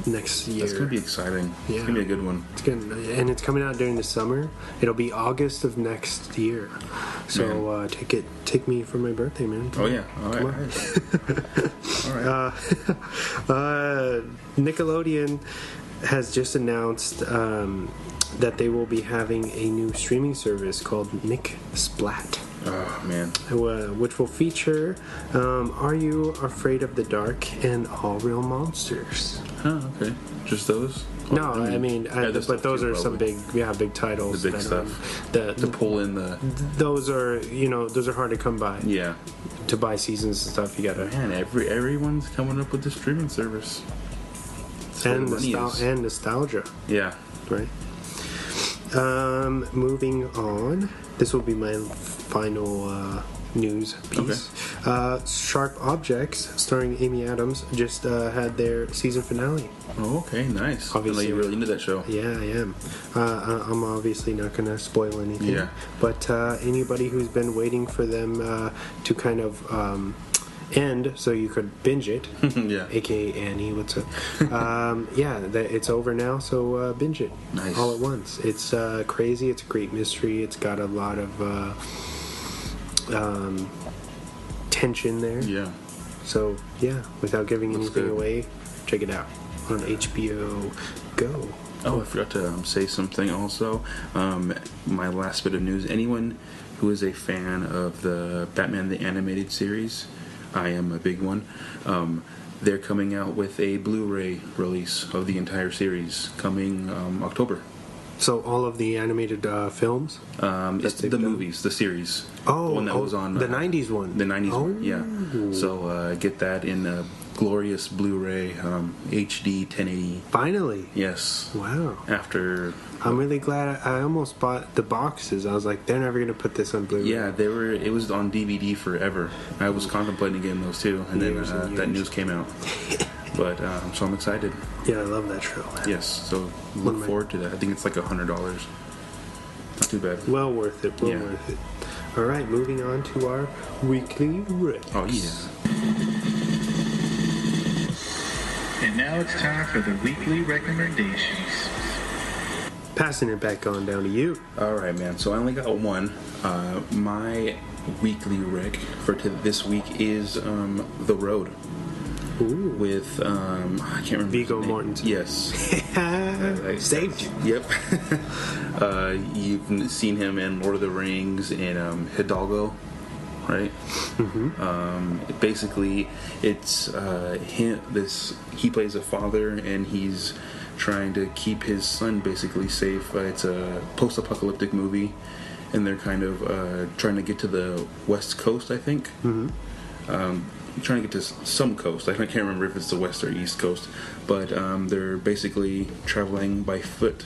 next year. That's gonna be exciting. Yeah. It's gonna be a good one. And it's coming out during the summer. It'll be August of next year. So take me for my birthday, man. Oh yeah. All right. All right. Nickelodeon has just announced that they will be having a new streaming service called Nick Splat. Oh man. Which will feature Are You Afraid of the Dark and All Real Monsters. Oh, okay. Just those? No, I mean, but those are some big titles. The big stuff. To pull in the. Those are hard to come by. Yeah. To buy seasons and stuff, you gotta. Man, everyone's coming up with the streaming service. And nostalgia. Yeah. Right. Moving on. This will be my final news piece. Okay. Sharp Objects, starring Amy Adams, just had their season finale. Oh, okay, nice. Obviously, you're really into that show. Yeah, I am. I'm obviously not going to spoil anything. Yeah. But anybody who's been waiting for them to kind of end so you could binge it, yeah. AKA Annie, what's up? It's over now, so binge it. Nice. All at once. It's crazy. It's a great mystery. It's got a lot of tension there. Yeah. So, without giving anything away, check it out on HBO Go. Oh, I forgot to say something also. My last bit of news. Anyone who is a fan of the Batman the Animated Series, I am a big one. They're coming out with a Blu-ray release of the entire series coming October. So all of the animated films? It's the movies, the series. Oh, the one that was on the 90s one. The 90s one, yeah. So get that in glorious Blu-ray HD 1080. Finally. Yes. Wow. After. I'm really glad I almost bought the boxes. I was like, they're never going to put this on Blu-ray. Yeah, they were. It was on DVD forever. I was contemplating getting those too, and then that news came out. But so I'm excited. Yeah, I love that show. Man. Yes, so look forward to that. I think it's like $100. Not too bad. Well worth it. Well worth it. All right, moving on to our weekly Rex. Oh yeah. And now it's time for the weekly recommendations. Passing it back on down to you. All right, man. So I only got one. My weekly rec for this week is The Road. Ooh. With I can't remember Viggo Mortensen. Yes. Saved you. Yep. You've seen him in Lord of the Rings and Hidalgo, right? Mm-hmm. Basically, it's him. He plays a father, and he's trying to keep his son basically safe. It's a post-apocalyptic movie, and they're kind of trying to get to the West Coast, I think. Mm-hmm. Trying to get to some coast. I can't remember if it's the West or East Coast, but they're basically traveling by foot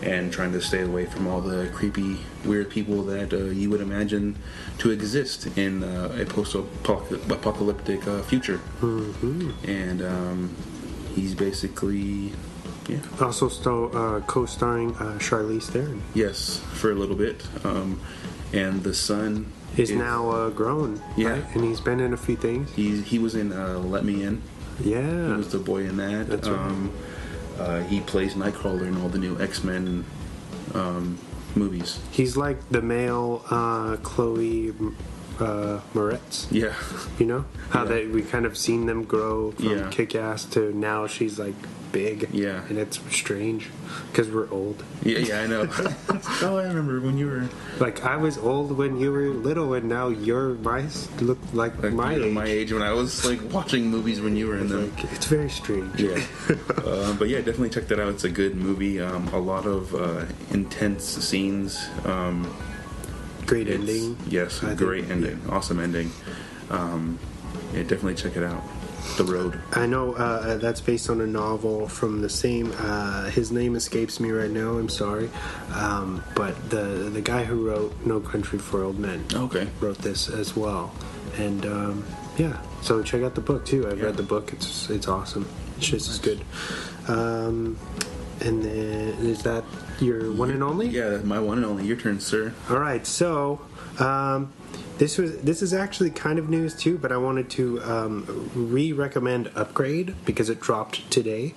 and trying to stay away from all the creepy, weird people that you would imagine to exist in a post-apocalyptic future. Mm-hmm. And he's basically... Yeah. Also co-starring Charlize Theron. Yes, for a little bit. And the son... is now grown. Yeah. Right? And he's been in a few things. He was in Let Me In. Yeah. He was the boy in that. That's right. He plays Nightcrawler in all the new X-Men movies. He's like the male Chloe Moretz. Yeah. You know? How we kind of seen them grow from Kick-Ass to now she's like big. Yeah. And it's strange because we're old. Yeah, I know. Oh, I remember when you were... Like, I was old when you were little, and now you're look like my age. My age when I was like watching movies when you were in them. Like, it's very strange. Yeah. But yeah, definitely check that out. It's a good movie. A lot of intense scenes. Great ending. Yes, great ending. Yeah. Awesome ending. Yeah, definitely check it out. The Road. I know that's based on a novel from the same. His name escapes me right now. I'm sorry, but the guy who wrote No Country for Old Men, wrote this as well, and so check out the book too. I've read the book. It's awesome. It's just as good. And then is that your one and only? Yeah, my one and only. Your turn, sir. All right, so. This is actually kind of news too, but I wanted to recommend Upgrade because it dropped today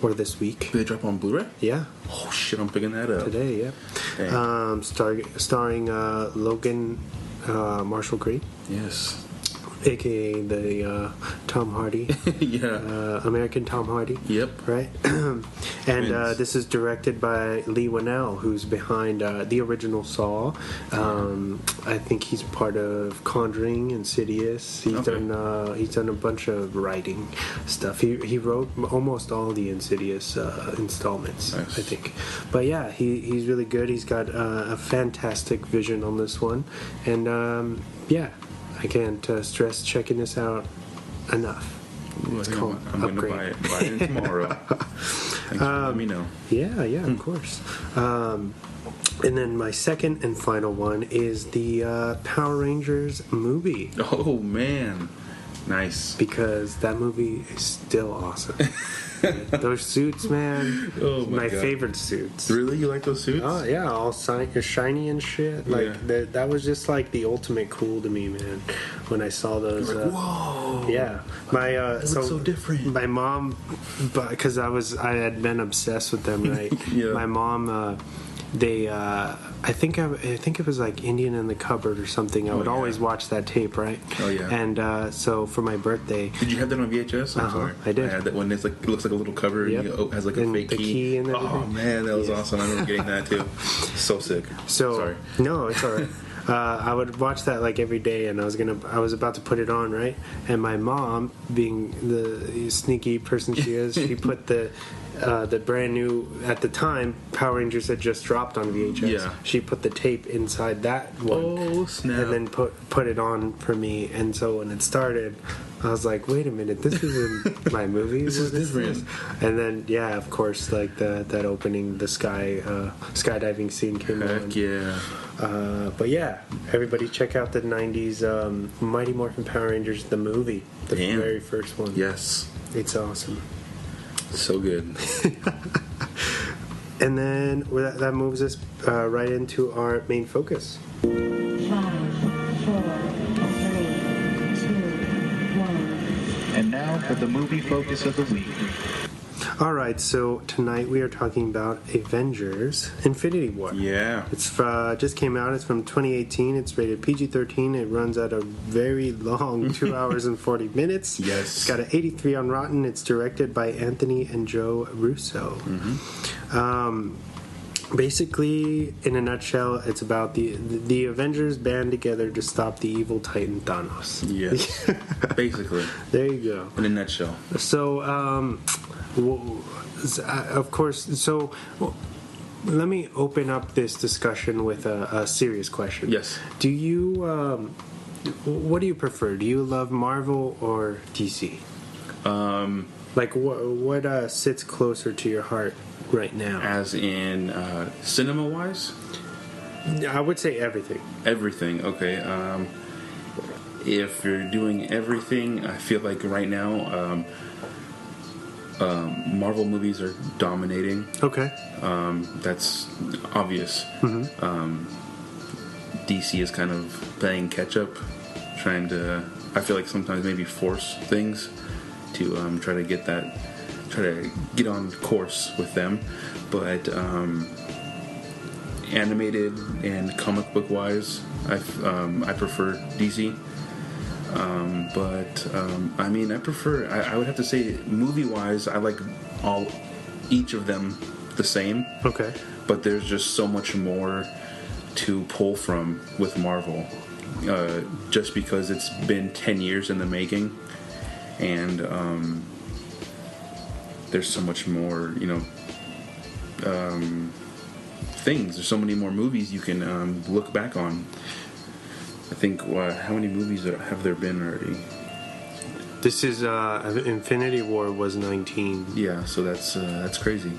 or this week. Did they drop on Blu-ray? Yeah. Oh shit, I'm picking that up Today, yeah. Starring Logan Marshall Green. Yes. AKA the Tom Hardy. Yeah. American Tom Hardy. Yep. Right? And this is directed by Lee Winnell, who's behind the original Saw. I think he's part of Conjuring, Insidious. He's done a bunch of writing stuff. He wrote almost all the Insidious installments, nice. I think. But yeah, he's really good. He's got a fantastic vision on this one. And yeah, I can't stress checking this out enough. Ooh, I'm going to buy it tomorrow. Thanks for letting me know. Yeah, of course. And then my second and final one is the Power Rangers movie. Oh, man. Nice. Because that movie is still awesome. Those suits, man. Oh my God. Favorite suits. Really? You like those suits? Oh yeah, all shiny and shit. Like that was just like the ultimate cool to me, man. When I saw those. You're like, whoa. Yeah, my so different. My mom, because I had been obsessed with them, right? Yeah. My mom. I think it was like Indian in the Cupboard or something. I would always watch that tape, right? Oh yeah. And so for my birthday, did you have that on VHS? I'm sorry. I did. I had that one. It looks like a little cover and it has like a fake key. And oh man, that was awesome. I remember getting that too. So sick. Sorry. No, it's alright. I would watch that like every day, and I was about to put it on, right? And my mom, being the sneaky person she is, she put the brand new, at the time, Power Rangers had just dropped on VHS. Yeah. She put the tape inside that one. Oh, snap. And then put it on for me. And so when it started, I was like, wait a minute, this isn't my movie. This is different. And then, yeah, of course, like that opening, the skydiving scene came on. Heck yeah. But yeah, everybody check out the 90s Mighty Morphin Power Rangers, the movie. The very first one. Yes. It's awesome. So good. And then that moves us right into our main focus. 5, 4, 3, 2, 1. And now for the movie focus of the week. All right, so tonight we are talking about Avengers: Infinity War. Yeah. It's just came out. It's from 2018. It's rated PG-13. It runs at a very long 2 hours and 40 minutes. Yes. It's got an 83 on Rotten. It's directed by Anthony and Joe Russo. Mm-hmm. Basically, in a nutshell, it's about the Avengers band together to stop the evil Titan Thanos. Yes. Basically. There you go. In a nutshell. So, of course, so let me open up this discussion with a serious question. Yes. Do you, what do you prefer? Do you love Marvel or DC? Like, what sits closer to your heart right now? As in cinema-wise? I would say everything. Everything, okay. If you're doing everything, I feel like right now Marvel movies are dominating. Okay. That's obvious. Mm-hmm. DC is kind of playing catch-up, trying to, I feel like sometimes maybe force things to try to get on course with them. But animated and comic book wise, I prefer DC. But I mean, I would have to say, movie wise, I like each of them the same. Okay. But there's just so much more to pull from with Marvel, just because it's been 10 years in the making, and there's so much more, things. There's so many more movies you can look back on. I think, how many movies have there been already? This is Infinity War was 19. Yeah, so that's crazy.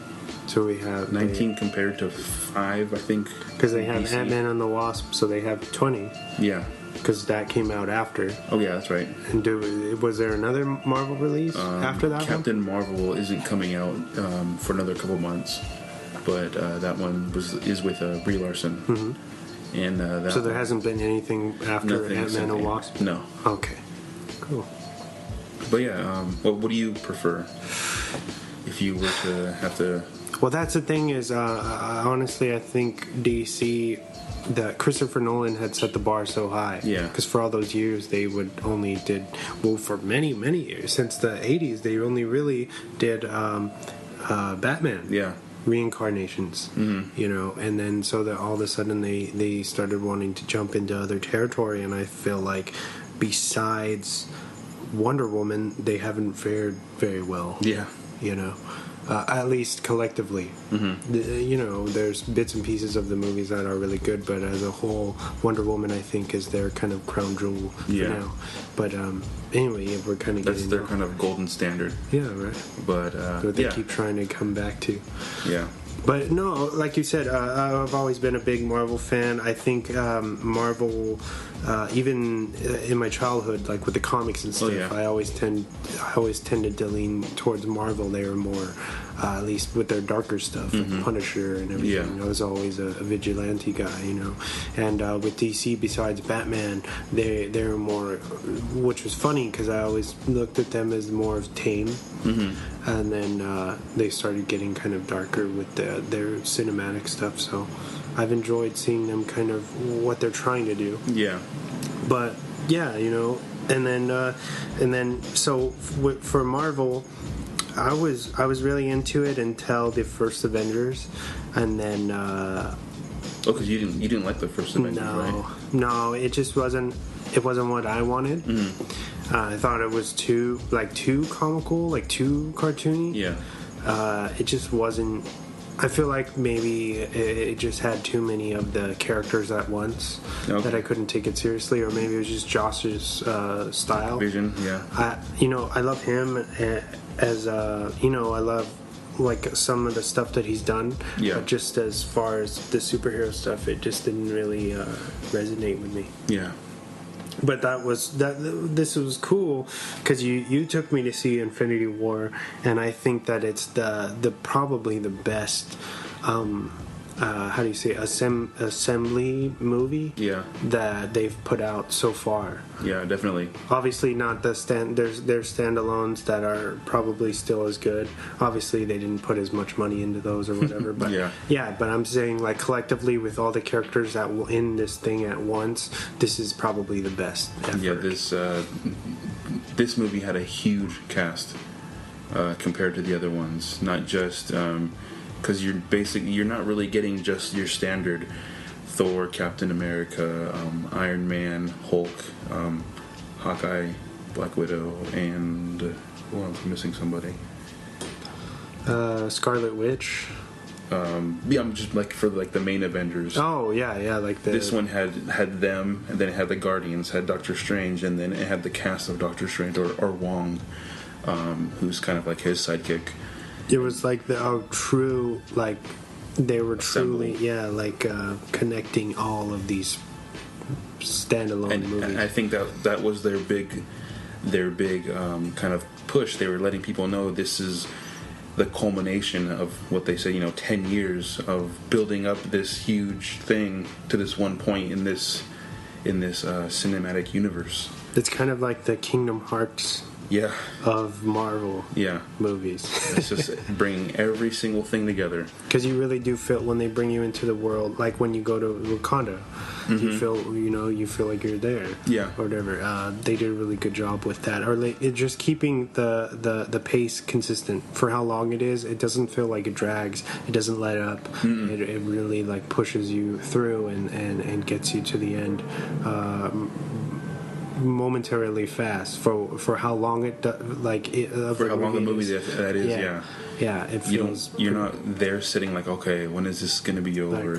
So we have 19 compared to 5, I think. Because they have DC. Ant-Man and the Wasp, so they have 20. Yeah. Because that came out after. Oh yeah, that's right. And was there another Marvel release after that? Captain Marvel isn't coming out for another couple months, but that one is with Brie Larson. Mm-hmm. And so there hasn't been anything after Ant-Man and Wasp? No. Okay. Cool. But yeah, what do you prefer if you were to have to... Well, that's the thing is, honestly, I think DC, that Christopher Nolan had set the bar so high. Yeah. Because for all those years, they would only did, well, for many, many years, since the 80s, they only really did Batman. Yeah. Reincarnations, you know, and then so that all of a sudden they started wanting to jump into other territory, and I feel like besides Wonder Woman, they haven't fared very well. Yeah. You know, at least collectively. You know, there's bits and pieces of the movies that are really good, but as a whole, Wonder Woman, I think, is their kind of crown jewel for now. But anyway, we're kind of that's their kind of golden standard. Yeah, right. But they keep trying to come back to. Yeah. But no, like you said, I've always been a big Marvel fan. I think Marvel, even in my childhood, like with the comics and stuff, I always tended to lean towards Marvel. They were more, at least with their darker stuff, like Punisher and everything. Yeah. I was always a vigilante guy, you know. And with DC, besides Batman, they're more, which was funny because I always looked at them as more of tame. And then they started getting kind of darker with their cinematic stuff. So I've enjoyed seeing them kind of what they're trying to do. Yeah. But yeah, you know, and then so for Marvel, I was really into it until the first Avengers, and then. Because you didn't like the first Avengers, right? No, it just wasn't. It wasn't what I wanted. I thought it was too comical, like too cartoony. Yeah. It just wasn't. I feel like maybe it just had too many of the characters at once that I couldn't take it seriously, or maybe it was just Josh's style. Vision, yeah. I love him as I love like some of the stuff that he's done. Yeah. But just as far as the superhero stuff, it just didn't really resonate with me. Yeah. But this was cool because you took me to see Infinity War, and I think that it's the probably the best how do you say assembly movie that they've put out so far. Yeah, definitely. Obviously not there's standalones that are probably still as good. Obviously they didn't put as much money into those or whatever, but but I'm saying like collectively with all the characters that were in this thing at once, this is probably the best ever. Yeah, this movie had a huge cast compared to the other ones, not just because you're not really getting just your standard Thor, Captain America, Iron Man, Hulk, Hawkeye, Black Widow, and I'm missing somebody. Scarlet Witch. I'm just like for like the main Avengers. Oh yeah, like this one had them, and then it had the Guardians, had Doctor Strange, and then it had the cast of Doctor Strange or Wong, who's kind of like his sidekick. It was like true, like they were truly, connecting all of these standalone movies. And I think that was their big kind of push. They were letting people know this is the culmination of what they say, 10 years of building up this huge thing to this one point in this cinematic universe. It's kind of like the Kingdom Hearts of Marvel movies. It's just bringing every single thing together. Because you really do feel when they bring you into the world, like when you go to Wakanda, you feel like you're there, or whatever. They did a really good job with that, or just keeping the pace consistent for how long it is. It doesn't feel like it drags. It doesn't let up. It really like pushes you through and gets you to the end. Momentarily fast for how long it for how long a movie that is. It feels you're not there sitting like, okay, when is this going to be over?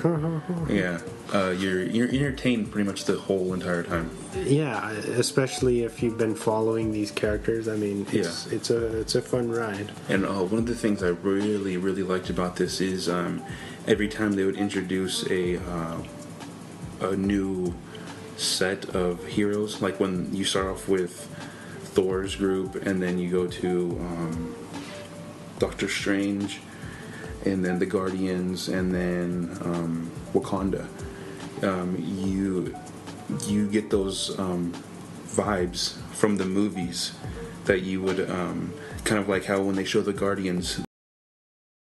Like, you're entertained pretty much the whole entire time. Yeah, especially if you've been following these characters. I mean, it's a fun ride. And one of the things I really liked about this is every time they would introduce a new set of heroes, like when you start off with Thor's group and then you go to Doctor Strange and then the Guardians and then Wakanda, you get those vibes from the movies that you would kind of like how when they show the Guardians,